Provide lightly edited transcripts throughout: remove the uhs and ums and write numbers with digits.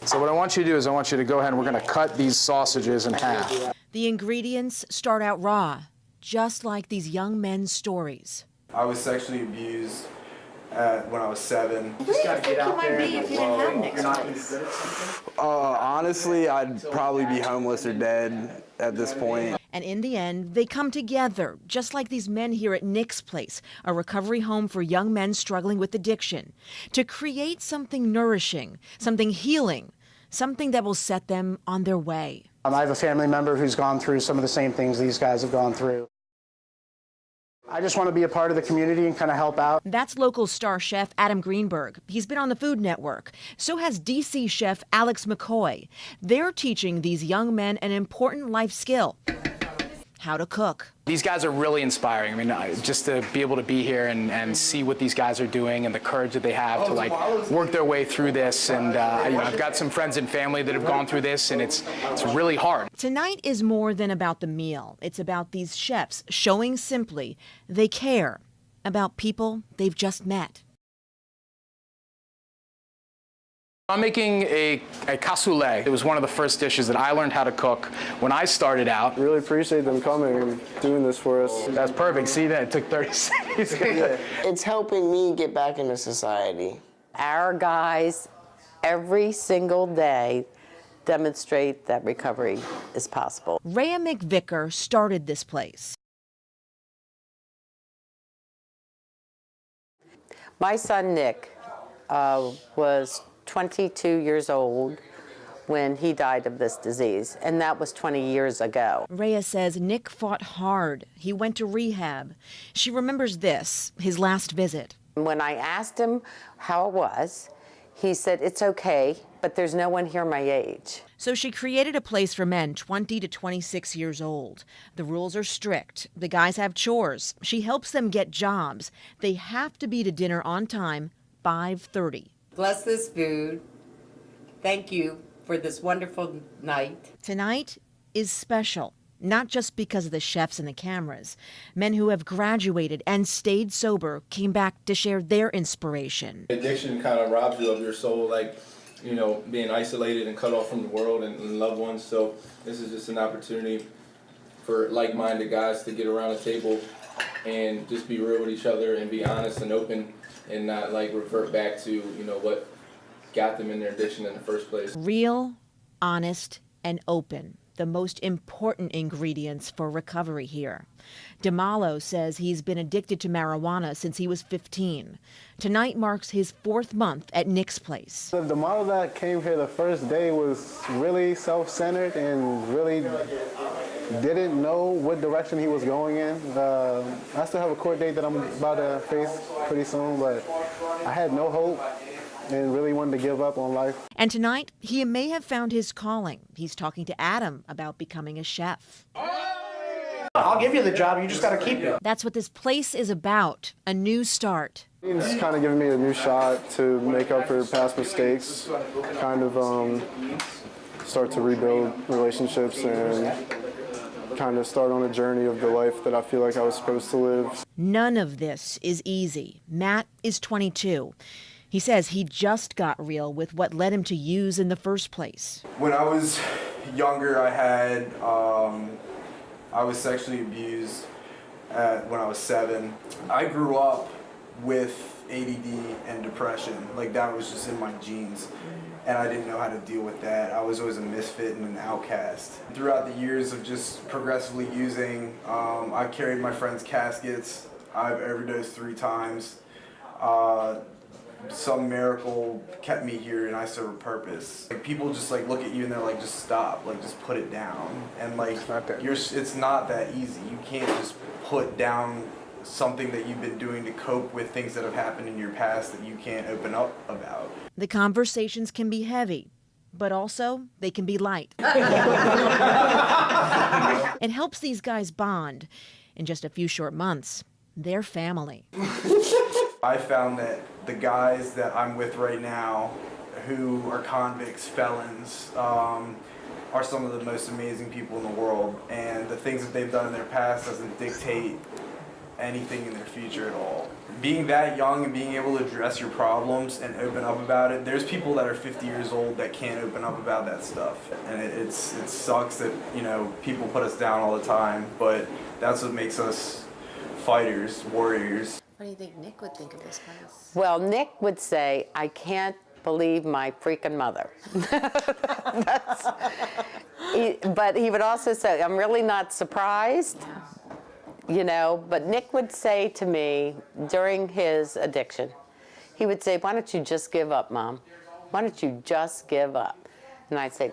So what I want you to do is I want you to go ahead and we're going to cut these sausages in half. The ingredients start out raw, just like these young men's stories. I was sexually abused when I was 7. Who do you think you might be if you didn't have Nick's place? Honestly, I'd probably be homeless or dead at this point. And in the end, they come together, just like these men here at Nick's Place, a recovery home for young men struggling with addiction, to create something nourishing, something healing, something that will set them on their way. I have a family member who's gone through some of the same things these guys have gone through. I just want to be a part of the community and kind of help out. That's local star chef Adam Greenberg. He's been on the Food Network. So has DC chef Alex McCoy. They're teaching these young men an important life skill: how to cook. These guys are really inspiring. I mean, just to be able to be here and see what these guys are doing and the courage that they have to work their way through this. And I've got some friends and family that have gone through this, and it's really hard. Tonight is more than about the meal. It's about these chefs showing simply they care about people they've just met. I'm making a cassoulet. It was one of the first dishes that I learned how to cook when I started out. Really appreciate them coming and doing this for us. That's perfect. See, that it took 30 seconds. It's helping me get back into society. Our guys, every single day, demonstrate that recovery is possible. Rhea McVicker started this place. My son Nick was 22 years old when he died of this disease, and that was 20 years ago. Rhea says Nick fought hard. He went to rehab. She remembers this, his last visit. When I asked him how it was, he said, "It's okay, but there's no one here my age." So she created a place for men 20 to 26 years old. The rules are strict. The guys have chores. She helps them get jobs. They have to be to dinner on time, 5:30. Bless this food. Thank you for this wonderful night. Tonight is special, not just because of the chefs and the cameras. Men who have graduated and stayed sober came back to share their inspiration. Addiction kind of robs you of your soul, being isolated and cut off from the world and loved ones. So this is just an opportunity for like-minded guys to get around a table and just be real with each other and be honest and open and not revert back to, what got them in their addiction in the first place. Real, honest, and open. The most important ingredients for recovery here. DeMalo says he's been addicted to marijuana since he was 15. Tonight marks his 4th month at Nick's Place. The model that came here the first day was really self-centered and really didn't know what direction he was going in. I still have a court date that I'm about to face pretty soon, but I had no hope and really wanted to give up on life. And tonight, he may have found his calling. He's talking to Adam about becoming a chef. I'll give you the job, you just got to keep it. That's what this place is about, a new start. It's kind of giving me a new shot to make up for past mistakes, kind of start to rebuild relationships and kind of start on a journey of the life that I feel like I was supposed to live. None of this is easy. Matt is 22. He says he just got real with what led him to use in the first place. When I was younger, I was sexually abused when I was 7. I grew up with ADD and depression. That was just in my genes. And I didn't know how to deal with that. I was always a misfit and an outcast. Throughout the years of just progressively using, I carried my friends' caskets. I've overdosed 3 times. Some miracle kept me here and I serve a purpose. People just look at you and they're like, just stop, just put it down. And it's not that easy. You can't just put down something that you've been doing to cope with things that have happened in your past that you can't open up about. The conversations can be heavy, but also they can be light. It helps these guys bond. In just a few short months, they're family. I found that the guys that I'm with right now, who are convicts, felons, are some of the most amazing people in the world. And the things that they've done in their past doesn't dictate anything in their future at all. being that young and being able to address your problems and open up about it, there's people that are 50 years old that can't open up about that stuff. And it sucks that, you know, people put us down all the time, but that's what makes us fighters, warriors. What do you think Nick would think of this place? Well, Nick would say, I can't believe my freaking mother. But he would also say, I'm really not surprised, you know, but Nick would say to me during his addiction, he would say, why don't you just give up, Mom? Why don't you just give up? And I'd say,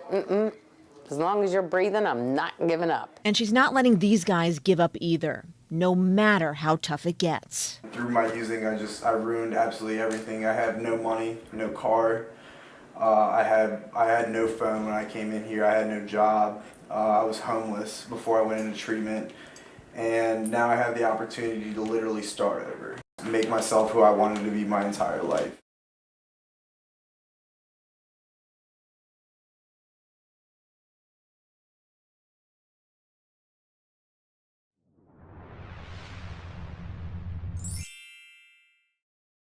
as long as you're breathing, I'm not giving up. And she's not letting these guys give up either, no matter how tough it gets. Through my using, I ruined absolutely everything. I had no money, no car. I had no phone when I came in here. I had no job. I was homeless before I went into treatment. And now I have the opportunity to literally start over, make myself who I wanted to be my entire life.